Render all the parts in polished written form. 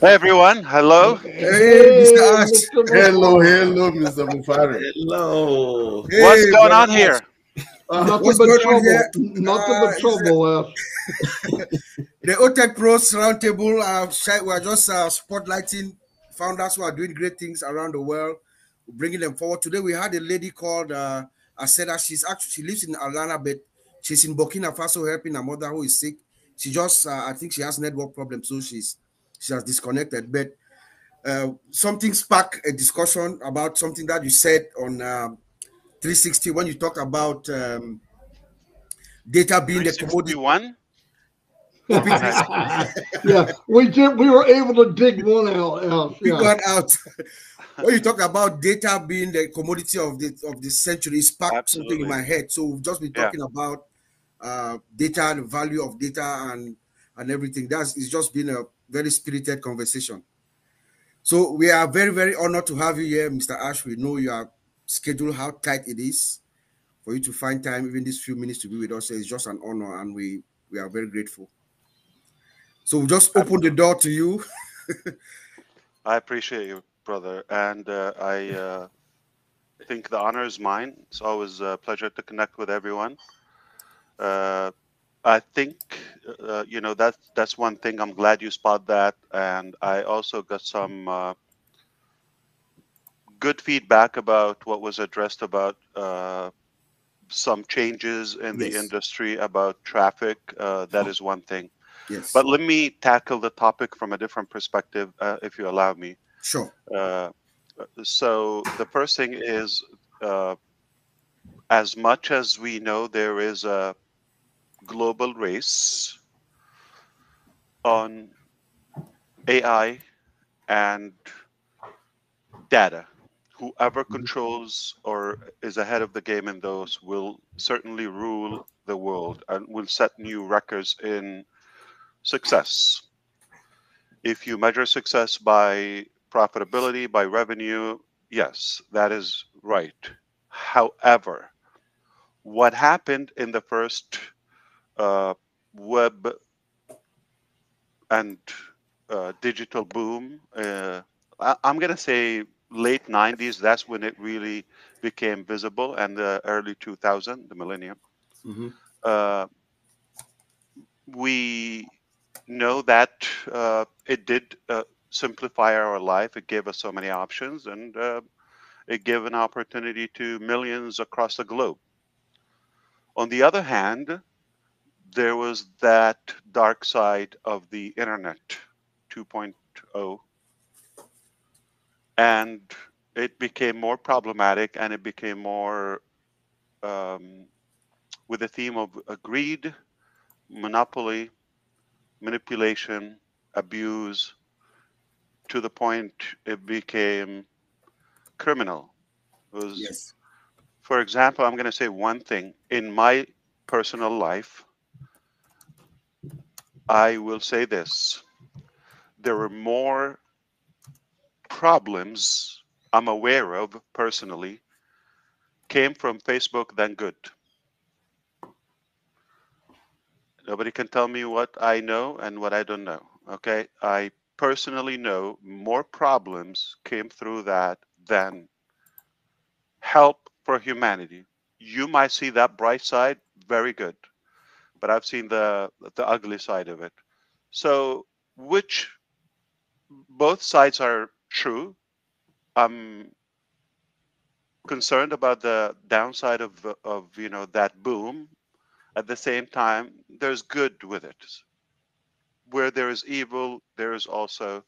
Hey everyone, hello. Hey, Mr. Hey, Ash. Mr. Hello, McFarland. hello, Mr. Mufare. Hello. What's Hey, going brother on Ash. here? Nothing What's but going on here? trouble. Nothing but Is trouble, the OTECH Pros Roundtable. We're just spotlighting founders who are doing great things around the world, bringing them forward. Today we had a lady called Aseda. She lives in Atlanta, but she's in Burkina Faso helping her mother who is sick. She just, I think she has network problems, so she has disconnected. But something sparked a discussion about something that you said on 360 when you talk about data being the commodity. 361? OP Can I? 360. Al. Yeah, we did. We were able to dig one out. Big Yeah. one out. When you talk about data being the commodity of the century, it sparked something in Absolutely. my head. So we've just been Yeah. talking about data, the value of data, and everything. It's just been a very spirited conversation. So we are very, very honored to have you here, Mr. Ash. We know your schedule, how tight it is for you to find time, even these few minutes to be with us. So it's just an honor, and we are very grateful. So we just open the Absolutely. door to you. I appreciate you, brother, and I think the honor is mine. It's always a pleasure to connect with everyone. Uh, I think that's one thing. I'm glad you spot that, and I also got some good feedback about what was addressed about some changes in the Yes, industry about traffic. That is one thing. yes, But let me tackle the topic from a different perspective, if you allow me. sure. Uh, so the first thing is, uh, as much as we know, there is a global race on AI and data. Whoever Mhm. controls or is ahead of the game in those will certainly rule the world and will set new records in success. If you measure success by profitability, by revenue, yes, that is right. However, what happened in the first uh, web and digital boom, I'm going to say late 90s, that's when it really became visible, and the early 2000, the millennium. Mhm. Uh, we know that it did simplify our life. It gave us so many options, and it gave an opportunity to millions across the globe. On the other hand, there was that dark side of the internet 2.0, and it became more problematic and it became more um, with a theme of greed, monopoly, manipulation, abuse, to the point it became criminal. It was, Yes. for example, I'm going to say one thing. In my personal life, I will say this. There were more problems I'm aware of personally came from Facebook than good. Nobody can tell me what I know and what I don't know. Okay. I personally know more problems came through that than help for humanity. You might see that bright side, very good, but I've seen the ugly side of it. So, which both sides are true. I'm concerned about the downside of that boom. At the same time, there's good with it. Where there is evil, there is also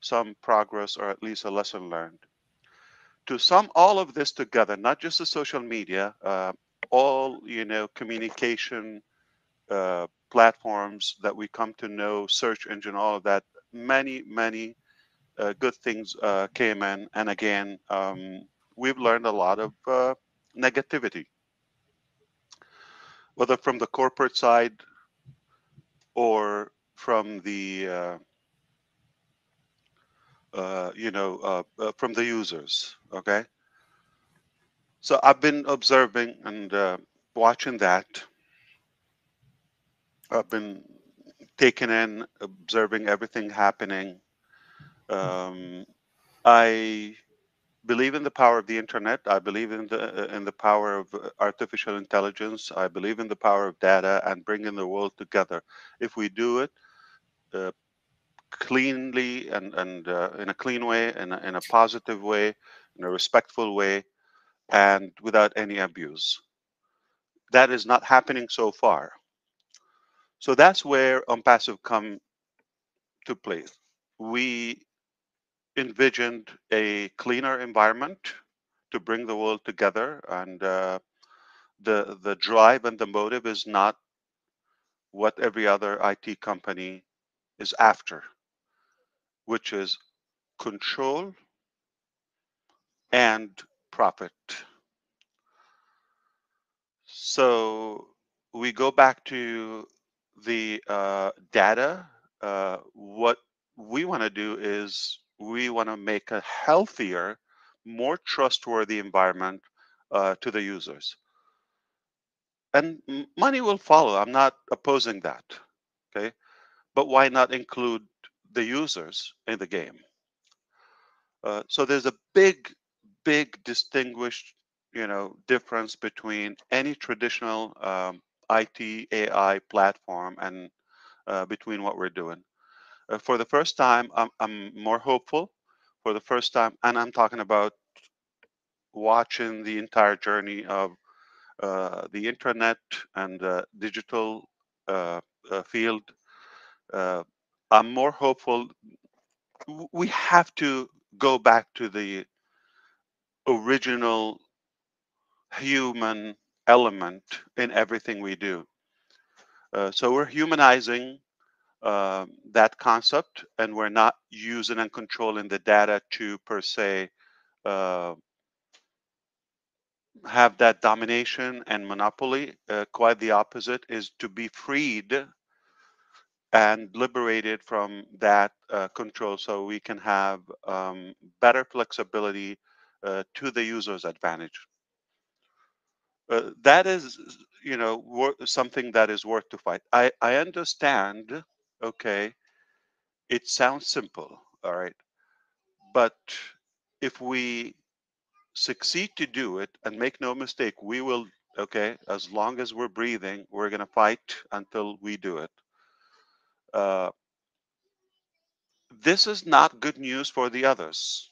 some progress or at least a lesson learned. To sum all of this together, not just the social media, all communication platforms that we come to know, search engine, all of that, many good things came in, and again, we've learned a lot of negativity, whether from the corporate side or from the from the users. Okay, so I've been observing and watching that. I've been taking in, observing everything happening. Um, I believe in the power of the internet. I believe in the power of artificial intelligence. I believe in the power of data and bringing the world together. If we do it uh, cleanly and in a clean way, in a positive way, in a respectful way, and without any abuse. That is not happening so far. So that's where Unpassive come to play. We envisioned a cleaner environment to bring the world together, and the drive and the motive is not what every other IT company is after, which is control and profit. So we go back to the data. What we want to do is we want to make a healthier, more trustworthy environment to the users. And money will follow. I'm not opposing that. Okay. But why not include the users in the game? So there's a big distinguished, difference between any traditional IT AI platform and between what we're doing. For the first time, I'm more hopeful. For the first time, and I'm talking about watching the entire journey of the internet and digital uh, field. Uh, I'm more hopeful. We have to go back to the original human element in everything we do. So we're humanizing that concept, and we're not using and controlling the data to per se uh, have that domination and monopoly. Quite the opposite is to be freed and liberated from that control, so we can have better flexibility to the user's advantage. That is, something that is worth to fight. I understand. Okay, it sounds simple, all right, but if we succeed to do it, and make no mistake, we will. Okay, as long as we're breathing, we're gonna fight until we do it. Uh, this is not good news for the others.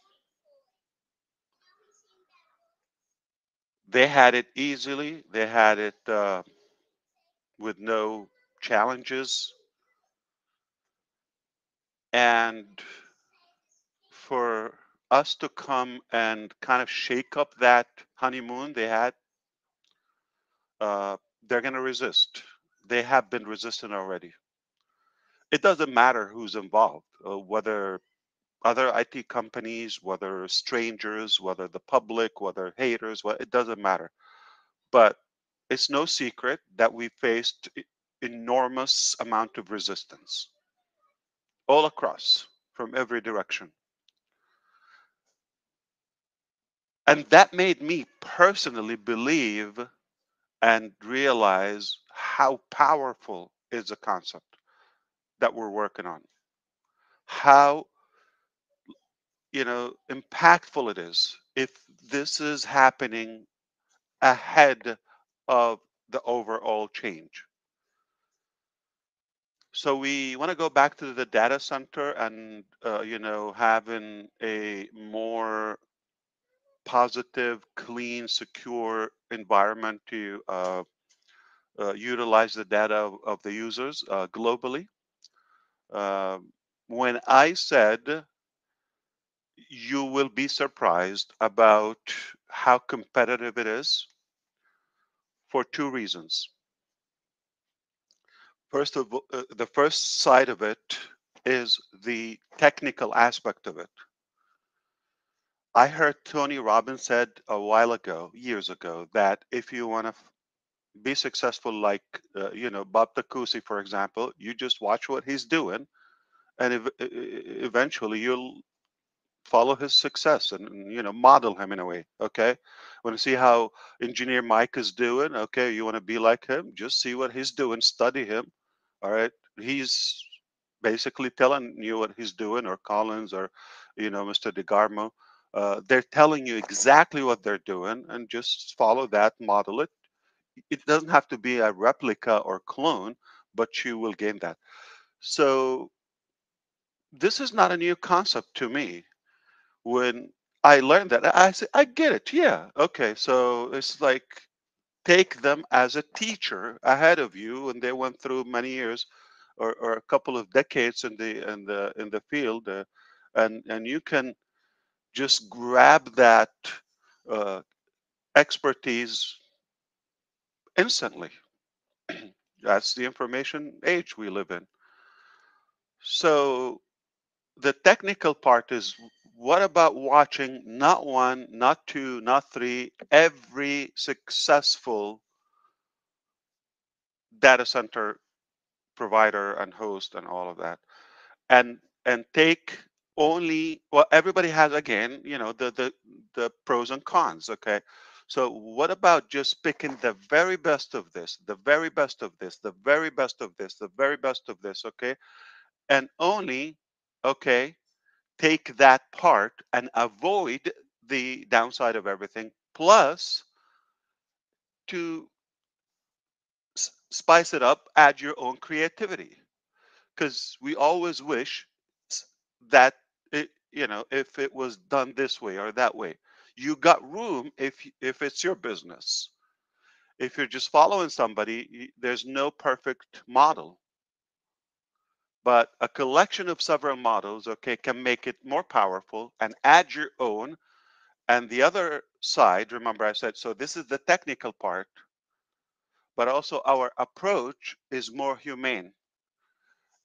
They had it easily. They had it with no challenges, and for us to come and kind of shake up that honeymoon they had, they're going to resist. They have been resistant already. It doesn't matter who's involved, whether other IT companies, whether strangers, whether the public, whether haters, it doesn't matter. But it's no secret that we faced enormous amount of resistance all across from every direction. And that made me personally believe and realize how powerful is the concept that we're working on, how impactful it is if this is happening ahead of the overall change. So we want to go back to the data center and having a more positive, clean, secure environment to utilize the data of the users globally. When I said you will be surprised about how competitive it is, for two reasons. First of all, the first side of it is the technical aspect of it. I heard Tony Robbins said a while ago, years ago, that if you want to be successful, like Bob Takusi, for example, you just watch what he's doing, and eventually you'll follow his success and model him in a way. Okay, want to see how engineer Mike is doing? Okay, you want to be like him? Just see what he's doing, study him. All right, he's basically telling you what he's doing, or Collins, or Mr. DeGarmo. They're telling you exactly what they're doing, and just follow that, model it. It doesn't have to be a replica or clone, but you will gain that. So this is not a new concept to me. When I learned that, I said, I get it. Yeah, okay. So it's like, take them as a teacher ahead of you, and they went through many years, or a couple of decades in the field, and you can just grab that uh, expertise instantly. That's the information age we live in. So the technical part is, what about watching not one, not two, not three, every successful data center provider and host and all of that, and take only, well, everybody has, again, the pros and cons. Okay, so what about just picking the very best of this, the very best of this, the very best of this, the very best of this? Okay, and only, okay, take that part and avoid the downside of everything, plus to spice it up, add your own creativity, because we always wish that if it was done this way or that way. You got room if it's your business. If you're just following somebody, there's no perfect model, but a collection of several models, okay, can make it more powerful, and add your own. And the other side, remember I said, so this is the technical part, but also our approach is more humane,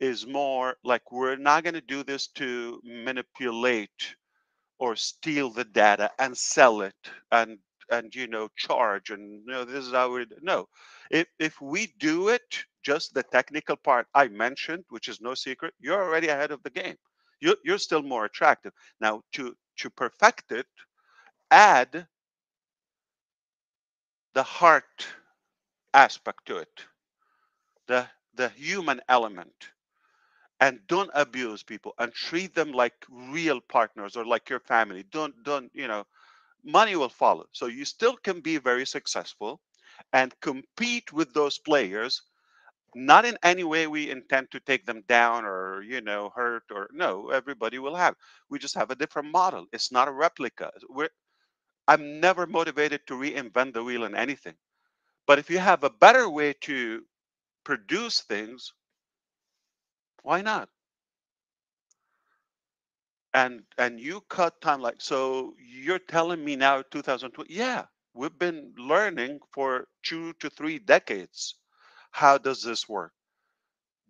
is more like, we're not going to do this to manipulate or steal the data and sell it, and charge, and this is how we do. No, if we do it, just the technical part I mentioned, which is no secret, you're already ahead of the game. You're still more attractive. Now, to perfect it, add the heart aspect to it, the human element, and don't abuse people, and treat them like real partners, or like your family. Don't money will follow. So you still can be very successful and compete with those players. Not in any way we intend to take them down, or hurt, or no. Everybody will have. We just have a different model. It's not a replica. I'm never motivated to reinvent the wheel in anything. But if you have a better way to produce things, why not? And you cut time, like, so you're telling me now 2020? Yeah, we've been learning for 2 to 3 decades. How does this work?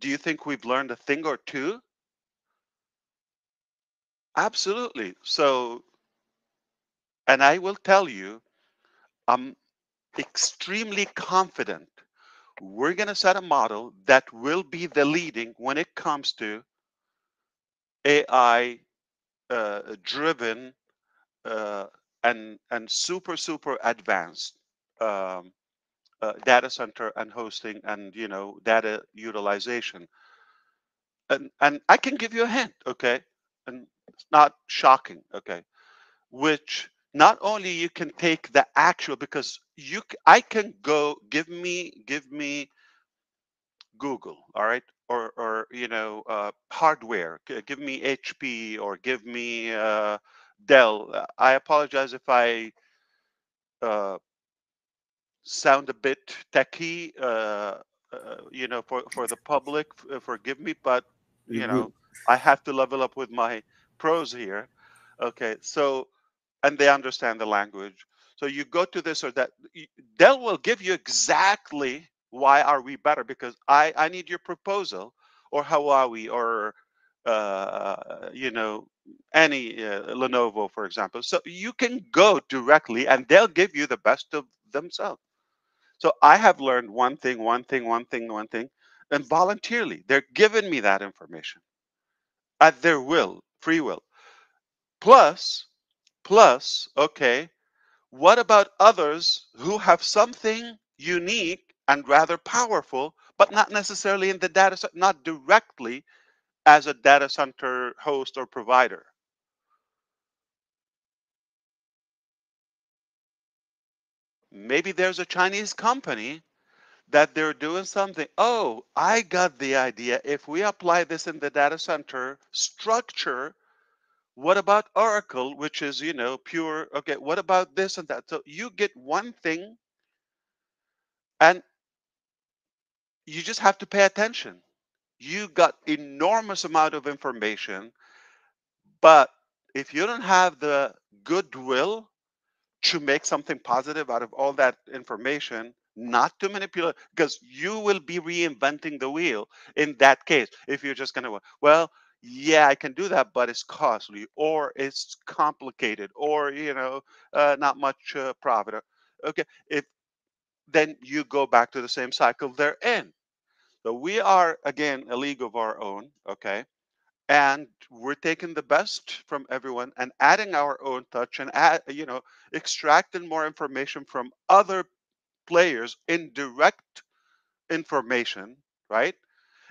Do you think we've learned a thing or two? Absolutely. So, and I will tell you, I'm extremely confident we're going to set a model that will be the leading when it comes to AI driven, uh, and super advanced, um, data center and hosting, and data utilization. And I can give you a hint, okay? And it's not shocking, okay? Which, not only you can take the actual, because I can go, give me Google, all right, or hardware. Give me HP, or give me Dell. I apologize if I uh, sound a bit techy, for the public. Forgive me, but It's you good. know, I have to level up with my pros here. Okay, so, and they understand the language. So you go to this or that. Dell will give you exactly why are we better, because I need your proposal, or Huawei, or any Lenovo, for example. So you can go directly, and they'll give you the best of themselves. So I have learned one thing, and voluntarily they're giving me that information at their will, free will. Plus, okay, what about others who have something unique and rather powerful, but not necessarily in the data set, not directly as a data center host or provider. Maybe there's a Chinese company that they're doing something. Oh, I got the idea. If we apply this in the data center structure, what about Oracle, which is, pure? Okay, what about this and that? So you get one thing and you just have to pay attention. You got enormous amount of information, but if you don't have the goodwill to make something positive out of all that information, not to manipulate, because you will be reinventing the wheel in that case. If you're just going to, well, yeah, I can do that, but it's costly or it's complicated or, not much profit. Okay. If then you go back to the same cycle they're in. So we are, again, a league of our own. Okay. And we're taking the best from everyone and adding our own touch and extracting more information from other players in direct information, right?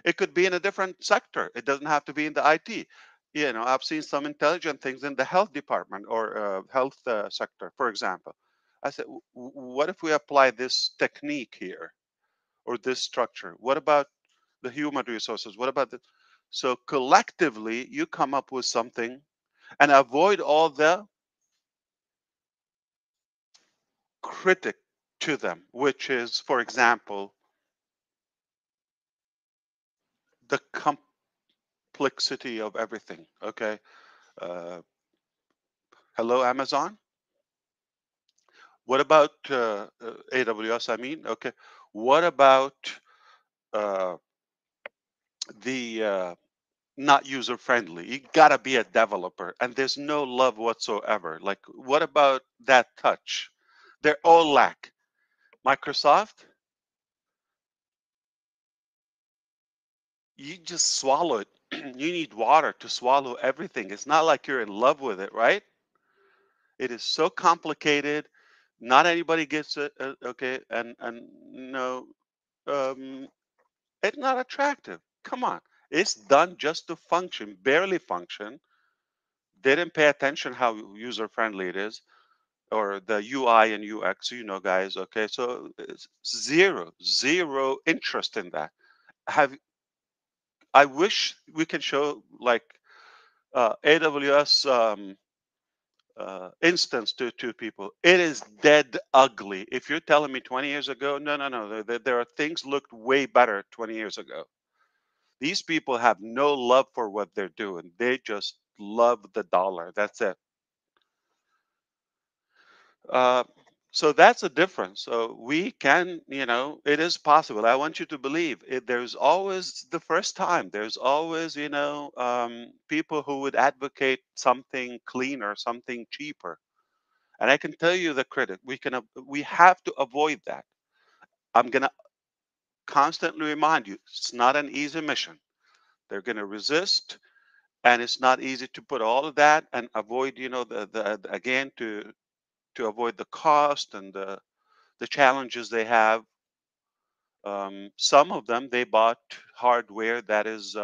It could be in a different sector. It doesn't have to be in the IT. I've seen some intelligent things in the health department or health sector, for example. I said, what if we apply this technique here or this structure? What about the human resources? What about the so collectively you come up with something and avoid all the critic to them, which is, for example, the complexity of everything. Okay. Uh, Hello, Amazon. What about AWS? I mean, okay. What about uh, the not user friendly? You gotta be a developer, and there's no love whatsoever. Like, what about that touch? They're all lack. Microsoft, you just swallow it. You need water to swallow everything. It's not like you're in love with it, right? It is so complicated. Not anybody gets it. Okay, and no, um, it's not attractive. Come on, it's done just to function, barely function. They didn't pay attention how user friendly it is, or the UI and UX. Guys. Okay, so it's zero interest in that. Have I wish we can show like AWS instance to people. It is dead ugly. If you're telling me 20 years ago, no, no, no, there are things looked way better 20 years ago. These people have no love for what they're doing. They just love the dollar. That's it. Uh, so that's a difference. So we can, it is possible. I want you to believe it. There's always the first time. There's always, people who would advocate something cleaner, something cheaper. And I can tell you the critic. We have to avoid that. I'm gonna constantly remind you, it's not an easy mission. They're gonna resist, and it's not easy to put all of that and avoid, the again to avoid the cost and the challenges they have. Some of them they bought hardware that is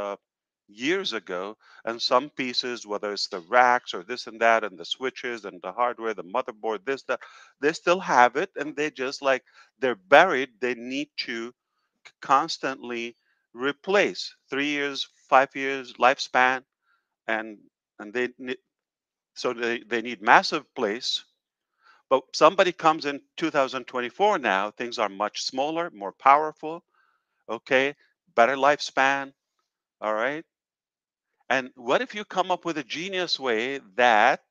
years ago, and some pieces, whether it's the racks or this and that, and the switches and the hardware, the motherboard, this, that, they still have it, and they just like they're buried. They need to constantly replace 3 years, 5 years lifespan, and they need, so they need massive place. But somebody comes in 2024 now, things are much smaller, more powerful, okay, better lifespan, all right. And what if you come up with a genius way that,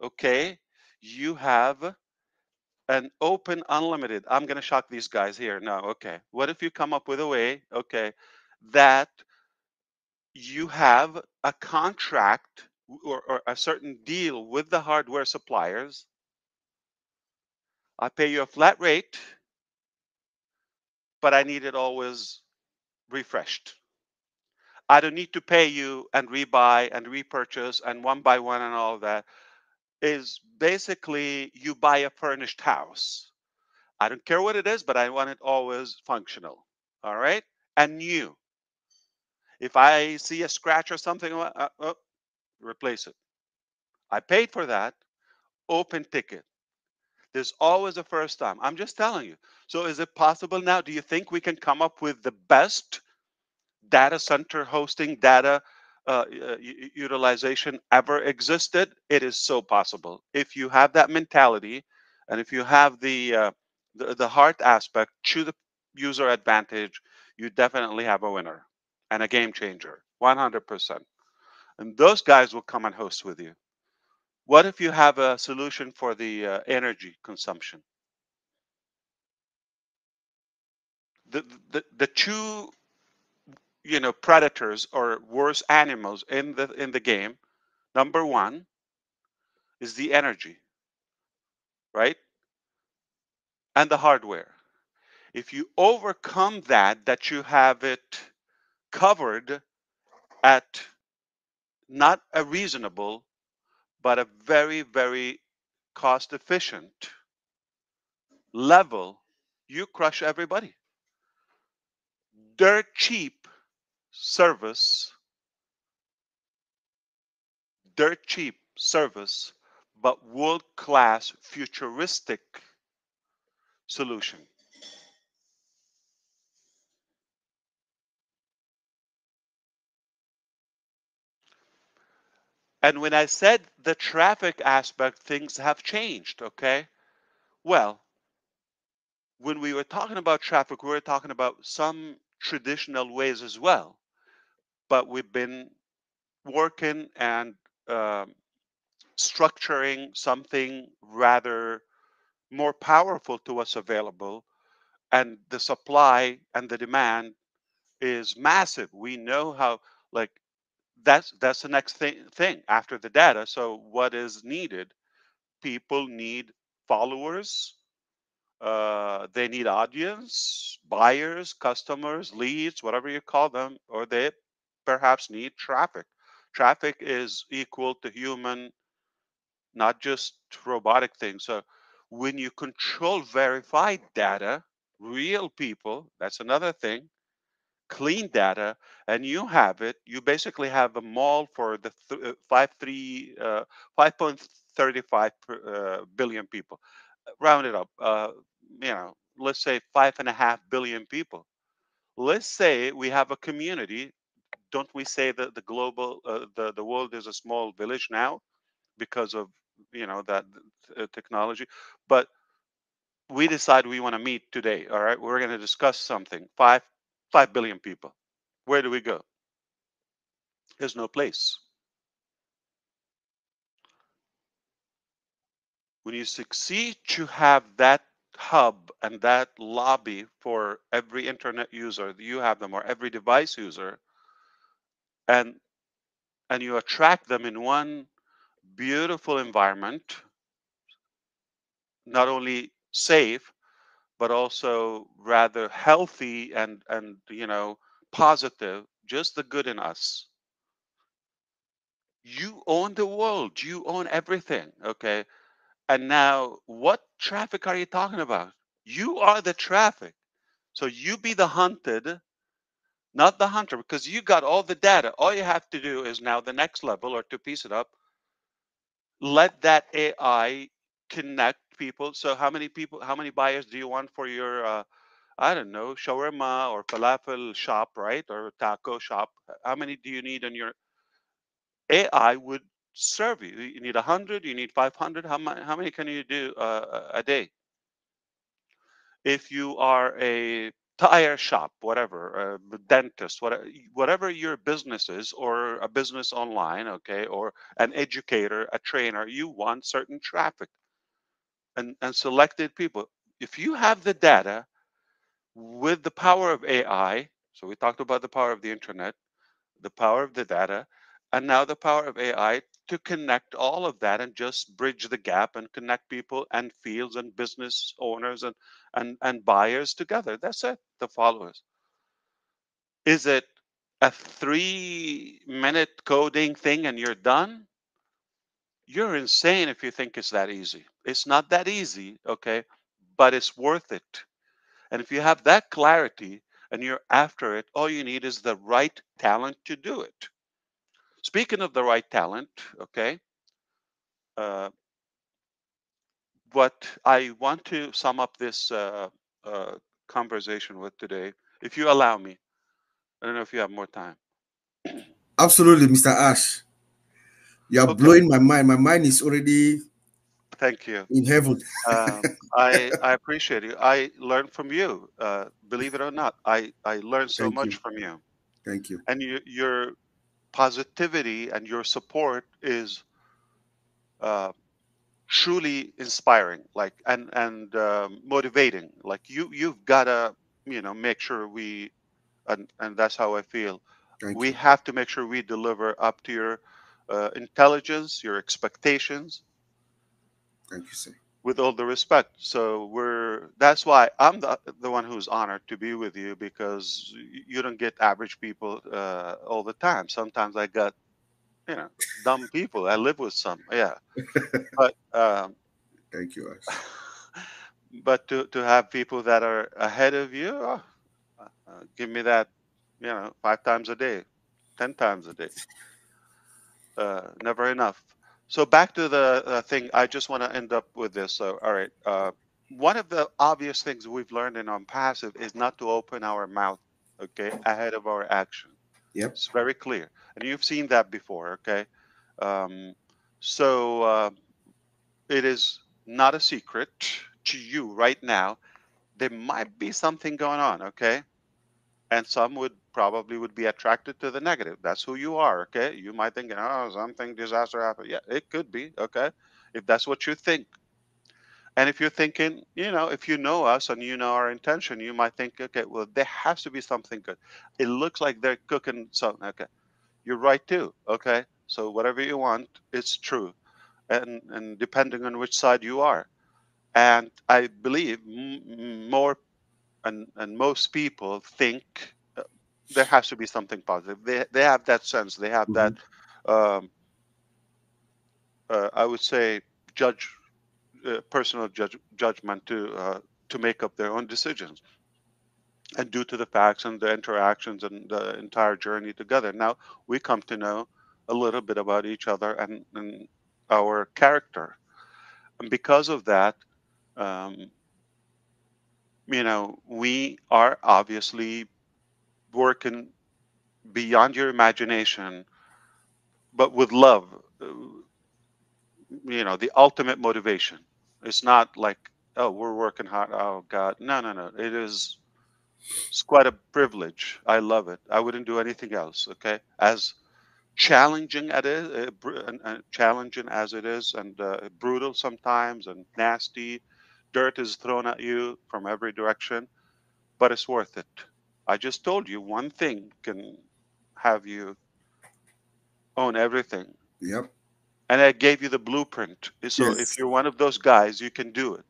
okay, you have an open unlimited, I'm going to shock these guys here, no, okay, what if you come up with a way, okay, that you have a contract or a certain deal with the hardware suppliers. I pay you a flat rate, but I need it always refreshed. I don't need to pay you and rebuy and repurchase and one by one and all of that. Is basically you buy a furnished house. I don't care what it is, but I want it always functional. All right? And new. If I see a scratch or something, replace it. I paid for that. Open ticket. There's always a first time. I'm just telling you. So is it possible now? Do you think we can come up with the best data center hosting data utilization ever existed? It is so possible. If you have that mentality, and if you have the heart aspect to the user advantage, you definitely have a winner and a game changer, 100%. And those guys will come and host with you. What if you have a solution for the energy consumption? The two predators or worse animals in the game. Number one is the energy, right? And the hardware. If you overcome that you have it covered at not a reasonable, but a very, very cost efficient level, you crush everybody. Dirt cheap service, dirt cheap service, but world class futuristic solution. And when I said the traffic aspect, things have changed, okay? Well, when we were talking about traffic, we were talking about some traditional ways as well. But we've been working and um, structuring something rather more powerful to us available. And the supply and the demand is massive. We know how, like, that's the next thing after the data. So what is needed? People need followers, they need audience, buyers, customers, leads, whatever you call them, or they perhaps need traffic. Traffic is equal to human, not just robotic things. So when you control verified data, real people, that's another thing, clean data, and you have it, you basically have a mall for the 5.35 billion people. Round it up, let's say 5.5 billion people. Let's say we have a community. Don't we say that the global, the world is a small village now because of that technology? But we decide we want to meet today. All right, we're going to discuss something. 5 billion people. Where do we go? There's no place. When you succeed to have that hub and that lobby for every internet user, you have them, or every device user, and you attract them in one beautiful environment, not only safe but also rather healthy and positive, just the good in us. You own the world, you own everything, okay? And now, what traffic are you talking about? You are the traffic. So you be the hunted, not the hunter, because you got all the data. All you have to do is now the next level, or to piece it up, let that AI connect people. So how many people, how many buyers do you want for your, I don't know, shawarma or falafel shop, right? Or taco shop? How many do you need in your AI would serve you? You need 100, you need 500. How many can you do a day? If you are a tire shop, whatever, a dentist, whatever your business is, or a business online, okay, or an educator, a trainer, you want certain traffic and selected people. If you have the data with the power of AI, so we talked about the power of the internet, the power of the data, and now the power of AI to connect all of that and just bridge the gap and connect people and fields and business owners and buyers together. That's it, the followers. Is it a 3-minute coding thing and you're done? You're insane if you think it's that easy. It's not that easy, okay? But it's worth it. And if you have that clarity, and you're after it, all you need is the right talent to do it. Speaking of the right talent, okay, uh, what I want to sum up this uh, conversation with today, if you allow me, I don't know if you have more time. Absolutely, Mr. Ash. You are Okay, blowing my mind. My mind is already thank you. in heaven. I appreciate you. I learned from you. Believe it or not, I learned so Thank much you. from you, Thank you. and your positivity and your support is uh, truly inspiring, like and motivating. Like you've gotta make sure we and that's how I feel. Thank We you. have to make sure we deliver up to your intelligence, your expectations, Thank you, sir. with all the respect. So that's why I'm the one who's honored to be with you, because you don't get average people all the time. Sometimes I got dumb people. I live with some, yeah, but Thank you, Ash. but to have people that are ahead of you, give me that, 5 times a day, 10 times a day, never enough. So back to the thing, I just want to end up with this. So, all right. One of the obvious things we've learned in on passive is not to open our mouth, okay, ahead of our action. Yep. It's very clear, and you've seen that before, okay. Um, so it is not a secret to you right now. There might be something going on, okay, and some would be attracted to the negative. That's who you are, okay. You might think, oh, something disaster happened. Yeah, it could be, okay, if that's what you think. And if you're thinking, if you know us and you know our intention, you might think, okay, well, there has to be something good. It looks like they're cooking something. Okay, you're right too, okay. So whatever you want, it's true, and depending on which side you are. And I believe more and most people think there has to be something positive. They have that sense. They have that. Hmm. Um, I would say judge personal judgment to make up their own decisions, and due to the facts and the interactions and the entire journey together. Now we come to know a little bit about each other and our character, and because of that, um, we are obviously working beyond your imagination, but with love. The ultimate motivation. It's not like, oh, we're working hard. Oh God, no, no, no. It's quite a privilege. I love it. I wouldn't do anything else. Okay, as challenging it is, challenging as it is, and brutal sometimes, and nasty. Dirt is thrown at you from every direction, but it's worth it. I just told you one thing can have you own everything. Yep. And I gave you the blueprint. So if Yes. you're one of those guys, you can do it.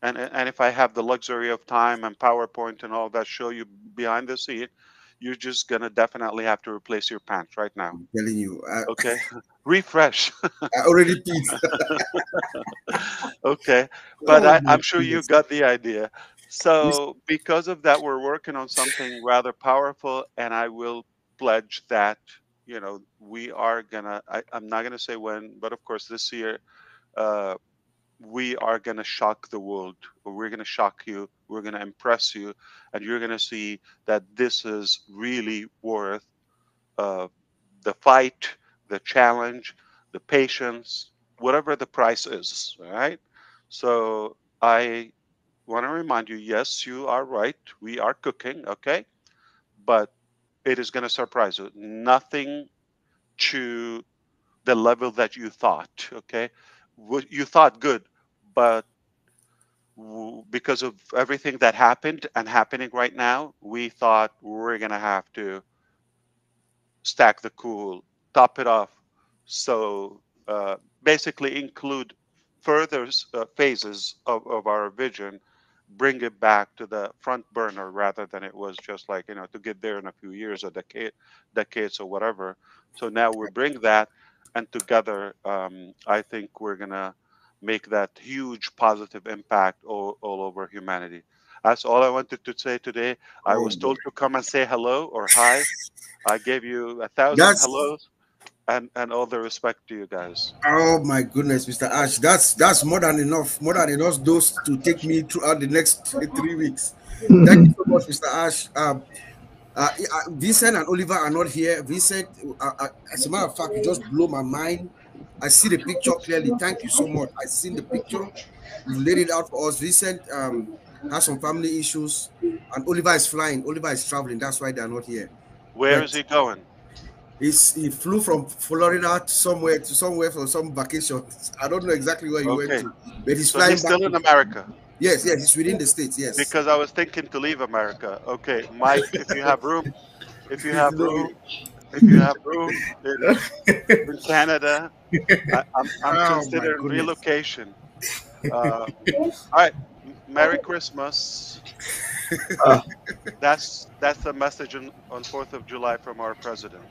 And if I have the luxury of time and PowerPoint and all that show you behind the scene, you're just gonna definitely have to replace your pants right now. I'm telling you. Okay, refresh. I already peed. Okay, but Oh my I'm sure you goodness. got the idea. Mis- So because of that, we're working on something rather powerful, and I will pledge that we are gonna. I'm not gonna say when, but of course this year. Uh, we are going to shock the world, or we're going to shock you, we're going to impress you, and you're going to see that this is really worth uh, the fight, the challenge, the patience, whatever the price is. All right. So I want to remind you, yes, you are right, we are cooking, okay, but it is going to surprise you. Nothing to the level that you thought, okay. What you thought good, but because of everything that happened and happening right now, we thought we're going to have to stack the cool, top it off. So basically, include further phases of our vision, bring it back to the front burner rather than it was just like, to get there in a few years or decades or whatever. So now we bring that, and together, I think we're going to make that huge positive impact all over humanity. That's all I wanted to say today. I Oh was boy. told to come and say hello or hi. I gave you 1,000 That's hellos and all the respect to you guys. oh my goodness, Mr. Ash. That's more than enough. More than enough dose to take me throughout the next 3 weeks. Thank you so much, Mr. Ash. Vincent and Oliver are not here. Vincent, as a matter of fact, you just blow my mind. I see the picture clearly. Thank you so much. I seen the picture. You laid it out for us. Vincent has some family issues, and Oliver is flying. Oliver is traveling. That's why they are not here. Where But is he going? he flew from Florida to somewhere for some vacation. I don't know exactly where he went Okay. to, but he's So he's flying back. still in America Yes, yes, he's within the states. Yes. because I was thinking to leave America. Okay, Mike, if you have room, if you have room, if you have room in Canada, I'm Oh my considering goodness. relocation. All right, Merry Christmas. Uh, That's the message on 4th of July from our president.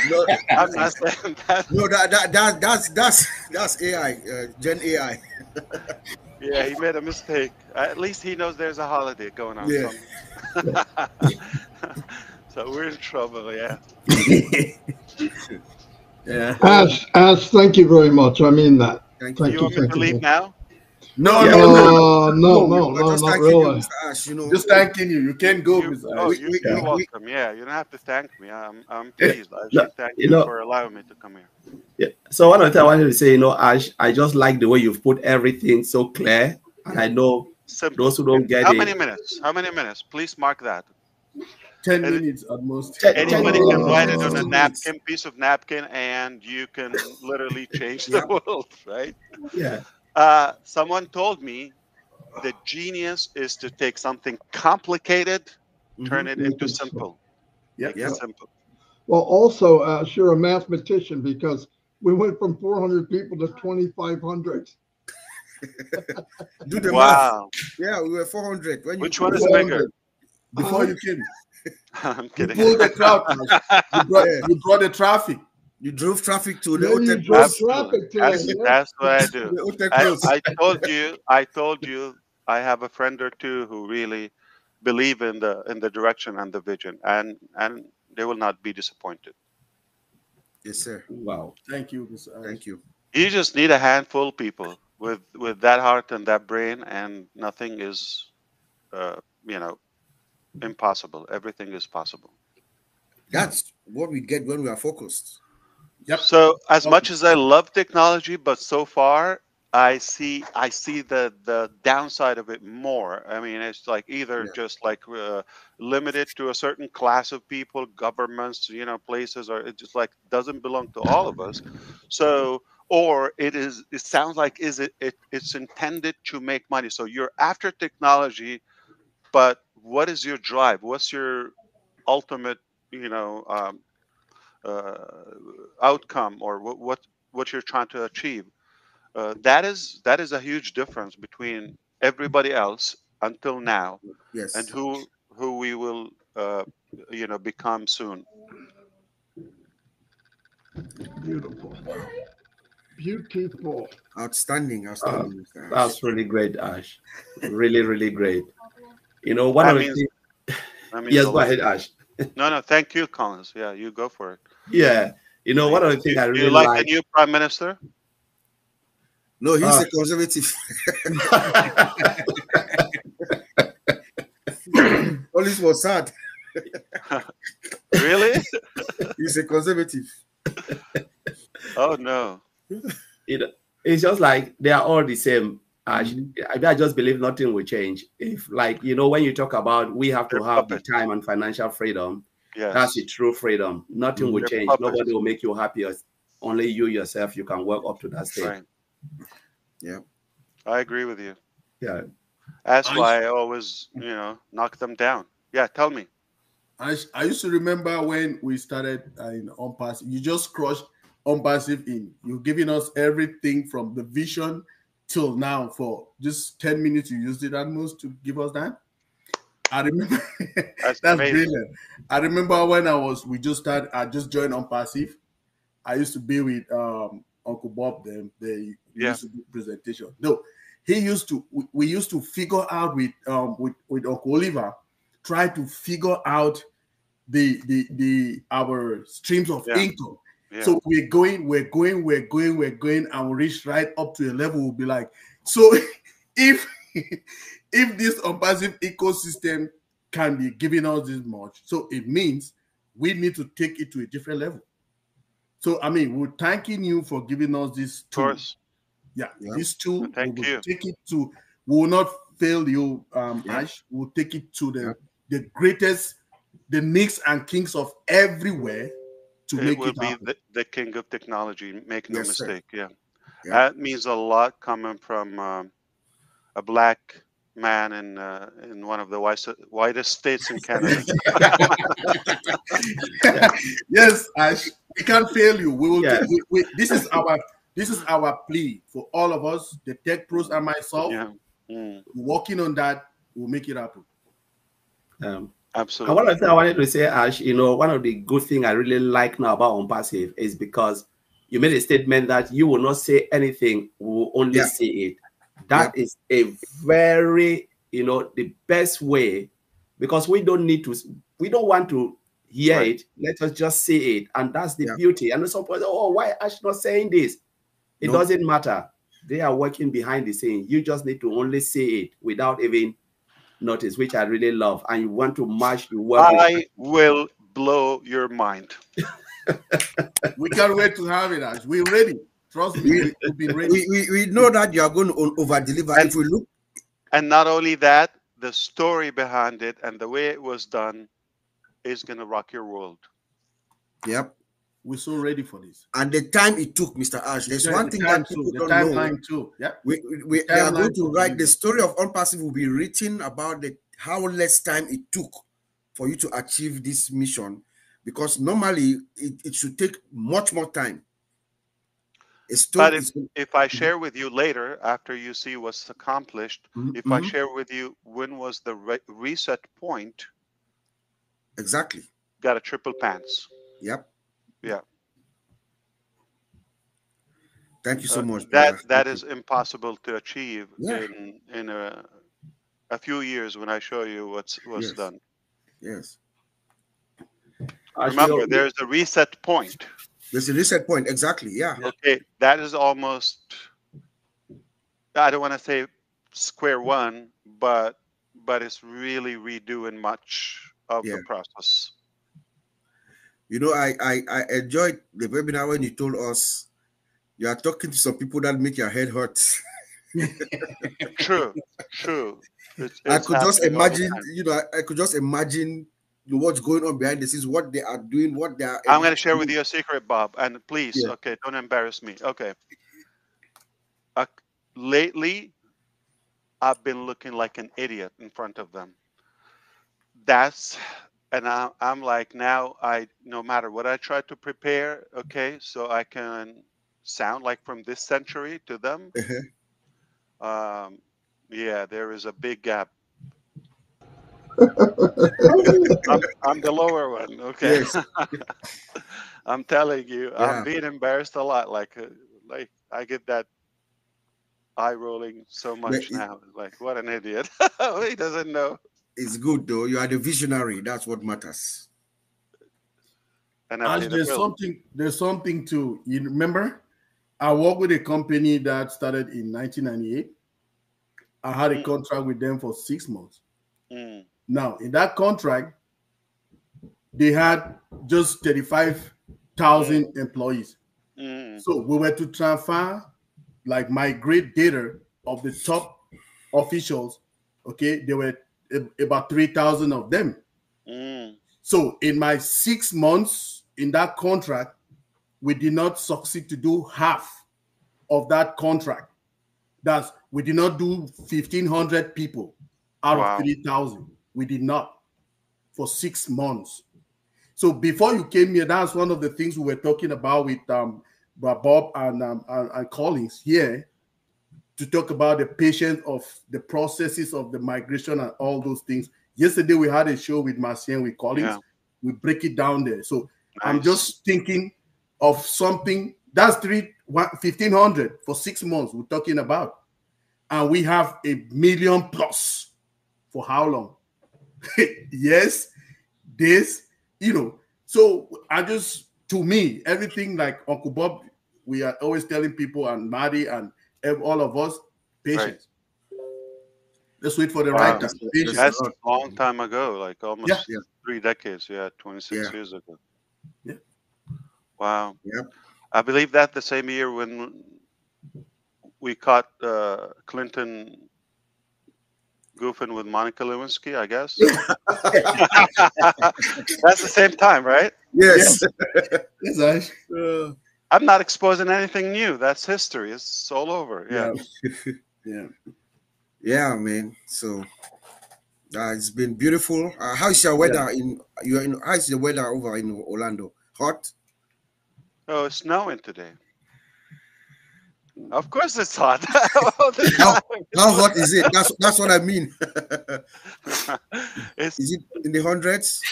No, I'm not saying that. no, that's AI, Gen AI. Yeah, he made a mistake. At least he knows there's a holiday going on Yeah. somewhere. So we're in trouble. Yeah. Yeah. Ash, thank you very much. I mean that. Thank Thank you. You you, want me thank to you. leave now? No, Yeah. no, no, no, No, no. We're just not thanking you, really. Mr. Ash. You know, Just thanking you. You can't go, You, Mr. oh, Ash. you're welcome. Yeah, you don't have to thank me. I'm yeah. pleased. I No, should thank you you know, for allowing me to come here. yeah. So one of the things I wanted to say, Ash, I just like the way you've put everything so clear, and I know Simple. those who don't get How it. many minutes? How many minutes? Please mark that. 10 And minutes at most. 10 anybody minutes. can write it on a 16 minutes. napkin, piece of napkin, and you can literally change the Yep. world, right? Yeah. Someone told me the genius is to take something complicated, turn it into simple, Yep. make it Yep. simple. Well, also, you're a mathematician because we went from 400 people to 2,500. Do the math. Wow. Yeah, we were 400 when you Which one is before, bigger? 400. Before you came, I'm you kidding. pulled the crowd. Ash. yeah, You brought the traffic. you drove traffic to the Maybe you OTEC drove bros. Absolutely. traffic today. Yeah. That's what I do. The OTEC I, bros. I told you I have a friend or two who really believe in the direction and the vision, and they will not be disappointed. Yes, sir. Wow. Thank you, Mr. Ash. Thank you. You just need a handful of people with that heart and that brain, and nothing is uh, you know impossible. Everything is possible. That's what we get when we are focused. Yep. So as much as I love technology, but so far I see the downside of it more. I mean, it's like either Yeah. just like limited to a certain class of people, governments, places, or it just like doesn't belong to all of us. So, or it sounds like it's intended to make money. So you're after technology, but what is your drive? What's your ultimate, you know, um, uh, outcome, or what you're trying to achieve? That is a huge difference between everybody else until now and Yes. who we will become soon. Beautiful. Beautiful. Outstanding. Uh, Outstanding, Mr. Ash. that's really great, Ash. Really, really great. One That of the means things. that means Yes, a go lot. ahead, Ash. No, thank you, Collins. Yeah, you go for it. Yeah. One of the things I Do you really like the like. new prime minister? No, he's Uh, a conservative. Police was sad. Really? He's a conservative. Oh no. it's just like they are all the same. I just believe nothing will change. If, like, when you talk about we have They're to have the puppets. time and financial freedom, that's the Yes. true freedom. Nothing will They're change. Nobody puppets. will make you happy. Only you yourself, you can work up to that state. Right. Yeah. I agree with you. Yeah. That's I, why I always, knock them down. Yeah, tell me. I used to remember when we started in OnPassive. You just crushed OnPassive in. You're giving us everything from the vision till now for just 10 minutes. You used it at most to give us that. I remember. That's That's amazing. brilliant. I remember when we just started. I just joined OnPassive. I used to be with Uncle Bob. Them they Yeah. used to do presentation. No, he used to, we used to figure out with Uncle Oliver, try to figure out our streams of income. Yeah. So we're going, and we reach right up to a level. We'll be like, so if this unpassive ecosystem can be giving us this much, so it means we need to take it to a different level. So I mean, we're thanking you for giving us this tool. Of course. Yeah, this tool. Thank you. Take it to. We will not fail you, Ash. We'll take it to the greatest, the nicks and kings of everywhere to make it happen. It will be the king of technology. Make no mistake. Yeah. That means a lot coming from a black man in one of the whitest states in Canada. Yes, Ash. We can't fail you. We will. This is our plea for all of us, the tech pros and myself. Working on that, we'll make it happen. Absolutely. And one of the things I wanted to say, Ash, one of the good things I really like now about Unpassive is because you made a statement that you will not say anything, we will only say it. That is a very, the best way, because we don't want to hear it. Let us just say it. And that's the beauty. And some people say, oh, why Ash not saying this? It doesn't matter. They are working behind the scenes. You just need to only say it without even notice, which I really love. And you want to match the work. I will blow your mind. We can't wait to have it, Ash. We're ready. Trust me, we've been ready. We know that you are going to over-deliver. If we look, and not only that, the story behind it and the way it was done is going to rock your world. Yep. We're so ready for this. And the time it took, Mr. Ash, there's one thing that people don't know. Too. Yeah. We are going to write the story of Unpassive will be written about how less time it took for you to achieve this mission, because normally it should take much more time. But if I share with you later, after you see what's accomplished, if I share with you when was the reset point, exactly, got a triple pants. Yep. Yeah. Thank you so much. That is impossible to achieve in a few years when I show you what's done. Yes. Remember, there's a reset point. There's a reset point, exactly. Yeah. Okay, that is almost, I don't want to say square one, but it's really redoing much of the process. I enjoyed the webinar when you told us you are talking to some people that make your head hurt. True. I could just imagine, I could just imagine what's going on behind the scenes, what they are doing, what they are. I'm going to share with you a secret, Bob, and please, okay, don't embarrass me. Okay. Lately, I've been looking like an idiot in front of them. And I'm like, now no matter what I try to prepare, okay, so I can sound like from this century to them. Yeah, there is a big gap. I'm the lower one, okay. Yes. I'm telling you, I'm being embarrassed a lot. Like I get that eye rolling so much now. Like, what an idiot! He doesn't know. It's good though. You are the visionary. That's what matters. And there's something to you. Remember, I worked with a company that started in 1998. I had a contract with them for 6 months. Now, in that contract, they had just 35,000 employees. So we were to transfer, like migrate data of the top officials. Okay, there were about 3,000 of them. So in my 6 months in that contract, we did not succeed to do half of that contract. That's, we did not do 1,500 people out of 3,000. We did not for 6 months. So before you came here, that's one of the things we were talking about with Bob and Collins here, to talk about the patience of the processes of the migration and all those things. Yesterday we had a show with Marcien, with Collins. We break it down there. So nice. I'm just thinking of something that's 1,500 for 6 months we're talking about. and we have 1,000,000 plus. For how long? Yes, this, So to me, everything like Uncle Bob, we are always telling people, and Maddie and all of us, patience. Right. Let's wait for the right time. That's a long time ago, like almost 3 decades. 26 Yeah. years ago. Yeah. Wow. Yep. I believe that the same year when we caught Clinton goofing with Monica Lewinsky, I guess. That's the same time, right? Yes. Yes. I'm not exposing anything new. That's history. It's all over. Yeah, man. So it's been beautiful. How is your weather how is the weather over in Orlando? Hot? Oh, it's snowing today. Of course it's hot. How hot is it? That's what I mean. Is it in the hundreds?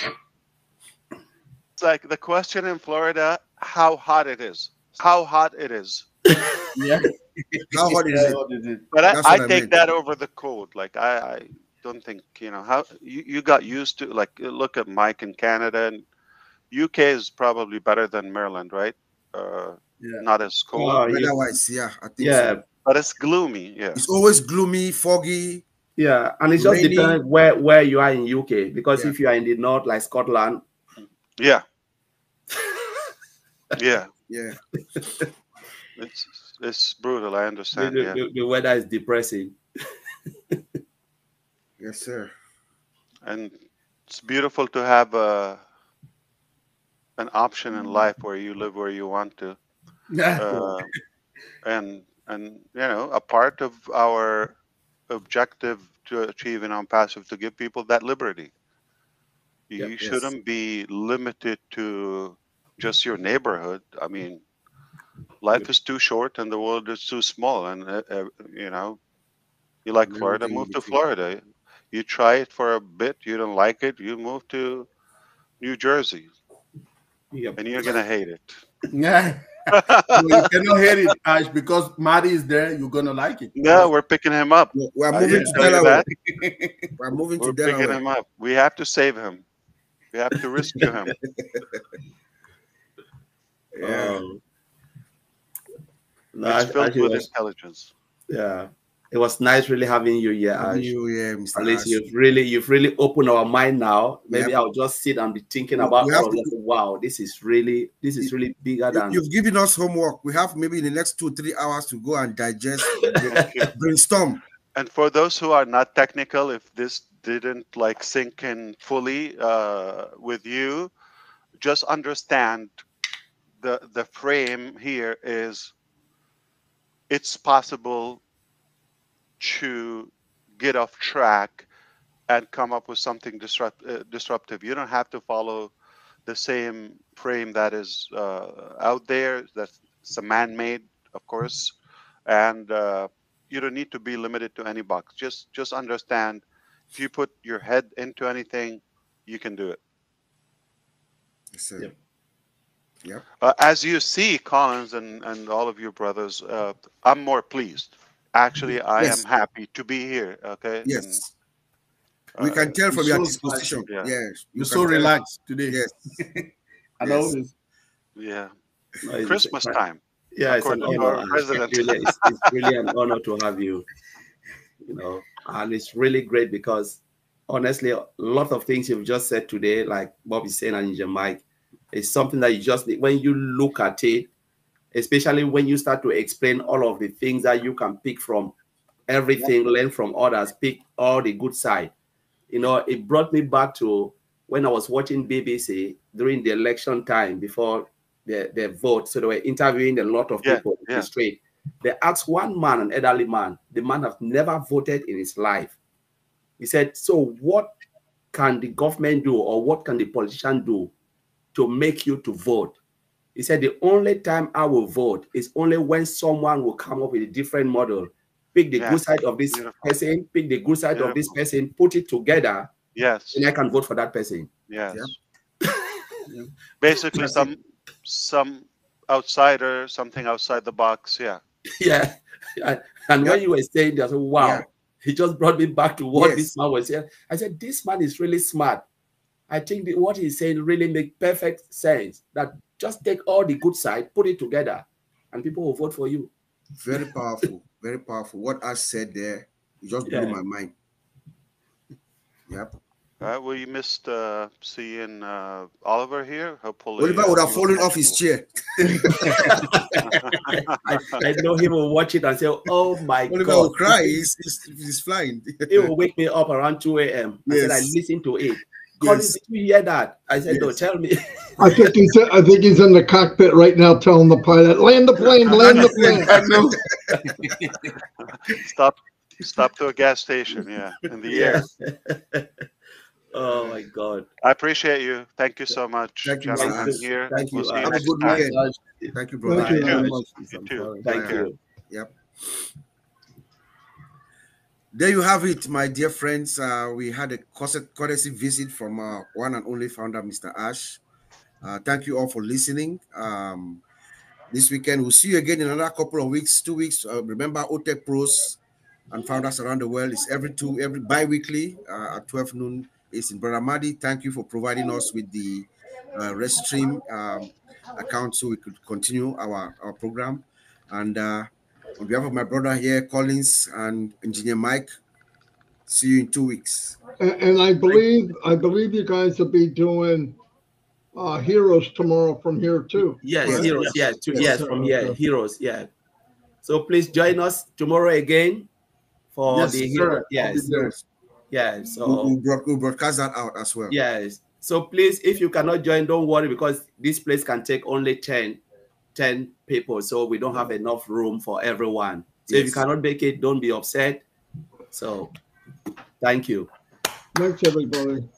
It's like the question in Florida, how hot it is. How hot it is. Yeah. How hot is it? But I take that over the cold. Like I don't think, how you got used to, like, look at Mike in Canada, and UK is probably better than Maryland, right? Not as cold. Weather-wise, I think so. But it's gloomy. It's always gloomy, foggy. Yeah, and it just depends where you are in UK, because if you are in the north, like Scotland. Yeah. It's brutal. I understand. The weather is depressing. Yes, sir. And it's beautiful to have an option in life where you live where you want to. And a part of our objective to achieve in OnPassive, to give people that liberty. You shouldn't be limited to just your neighborhood. I mean, life is too short and the world is too small. And, you like Florida, move to Florida. You try it for a bit, you don't like it, you move to New Jersey. And you're going to hate it. Yeah. You cannot hate it, Ash, because Maddie is there. You're going to like it. No, we're picking him up. We're moving to Delaware. We're moving to Delaware. Picking him up. We have to save him. We have to rescue him. It's filled with intelligence. Yeah. It was nice really having you here, Ash. Mr. At least you've really opened our mind now. Maybe I'll just sit and be thinking about all of this. Wow, this is really bigger than. You've given us homework. We have maybe in the next 2-3 hours to go and digest, brainstorm. And for those who are not technical, if this didn't sink in fully with you, just understand the frame here is, it's possible to get off track and come up with something disruptive. You don't have to follow the same frame that is out there. That's a man-made, of course, and you don't need to be limited to any box. Just understand, if you put your head into anything, you can do it. Yes, sir. Yep. As you see, Collins and all of your brothers, I'm more pleased. Actually, I am happy to be here. Okay. Yes. We can tell from your disposition. Yes. You're so relaxed today. Yes. I know. Yeah. Christmas time. Yeah, it's an honor. It's really an honor to have you. And it's really great because, honestly, a lot of things you've just said today, like Bob is saying and Injin Mike, is something that you just need. When you look at it, especially when you start to explain all of the things that you can pick from everything, learn from others, pick all the good side. It brought me back to when I was watching BBC during the election time before the vote. So they were interviewing a lot of people in the street. They asked one man, an elderly man, the man has never voted in his life. He said, so what can the government do, or what can the politician do to make you to vote? He said, the only time I will vote is only when someone will come up with a different model, pick the good side of this person, pick the good side of this person, put it together. Yes. And I can vote for that person. Yes. Basically, some outsider, something outside the box. Yeah. Yeah. And when you were saying that, wow, he just brought me back to what this man was saying. I said, this man is really smart. I think that what he's saying really makes perfect sense. That just take all the good side, put it together, and people will vote for you. Very powerful, very powerful. What I said there, it just blew my mind. Yep. We missed seeing Oliver here. Hopefully, Oliver would have fallen off his chair. I know he will watch it and say, "Oh my Oliver God!" will cry. He's flying. He will wake me up around 2 a.m. I said, "I listened to it." Collins, did you hear that? I said, "No, tell me." I think he's in the cockpit right now, telling the pilot, "Land the plane, land the plane." I know. Stop to a gas station. Yeah, in the air. Oh my God! I appreciate you. Thank you so much. Thank you, Here. Thank you. We'll see you Have a next good time. weekend. Thank you, brother. Thank you very much. You too. Thank you. Yep. There you have it, my dear friends. We had a courtesy visit from our one and only founder, Mr. Ash. Thank you all for listening. This weekend, we'll see you again in another couple of weeks, 2 weeks. Remember, OTECH Pros and founders around the world is every bi-weekly at 12 noon. It's in Brother Madi. Thank you for providing us with the Restream account so we could continue our program. And on behalf of my brother here, Collins, and Engineer Mike, see you in 2 weeks. And I believe you guys will be doing Heroes tomorrow from here too. Yes, right? Heroes. Yes, from here, Heroes. Yeah. So please join us tomorrow again for the Heroes. Yes. Yeah. So we'll broadcast that out as well. Yes. So please, if you cannot join, don't worry, because this place can take only 10 people. So we don't have enough room for everyone. So if you cannot make it, don't be upset. So thank you. Thanks, everybody.